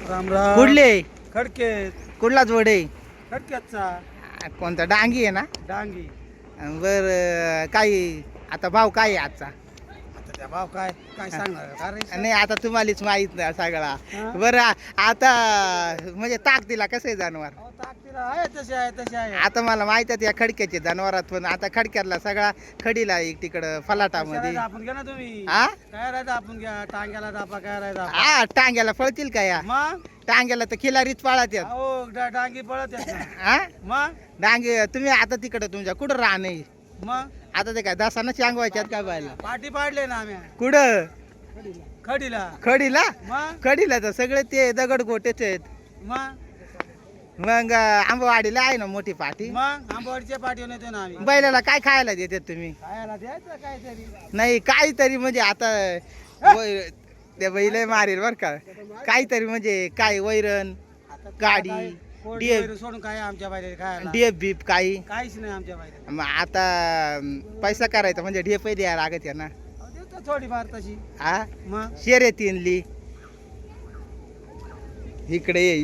राम राम. कुठले खडके. कुठला जोड आहे खडक्याचा कोणता डांगी आहे ना डांगी. बर काही आता भाव काय आहे आजचा आता त्या भाव काय काय सांगणार का रे? नाही आता तुम्हालाच माहित नाही सगळा हा? बरं आता म्हणजे ताकदीला कसं आहे जनावर अहो, ताकदीला आहे तसे आहे तसे आहे. आता मला माहित आहे या खडक्याचे जनावरात पण आता खडक्यातला सगळा खडीला एक तिकडं फलाटामध्ये कशाला आपण घ्या ना तुम्ही. हा काय राहायचं आपण घ्या टांग्याला दापा काय राहायचं आपण. हा टांग्याला पळतील का या मग टांग्याला तर खिलारीच पाळत आहेत अहो डांगी पळत आहेत ना. हा मग डांगे तुम्ही आता तिकडं तुमच्या कुठं राहणे मग आता ते काय दसानं सांगवायच्यात काय पाहिलं पाठी पाडले ना आम्ही कुठं खडीला. खडीला मग खडीला तर सगळे ते दगड गोटेच आहेत मग मग आंबवाडीला आहे ना मोठी पाठी मग आंबवडच्या पाठीवर येतो ना आम्ही. बैलाला काय खायला देतात तुम्ही खायला द्यायचं काहीतरी. नाही काहीतरी म्हणजे आता ते बैल मारेल बर का काहीतरी म्हणजे काय वैरण आता गाडी, काय, कोरडी DF. वैरण सोडून काय आमच्या बाहेर खायला डेप बीप काही काहीच नाही आमच्या बाहेर. मग आता पैसा करायचा म्हणजे ढेप द्यायला लागत आहे ना देतो थोडीफार तशी. हा मग शर्यतीनली इकडे ये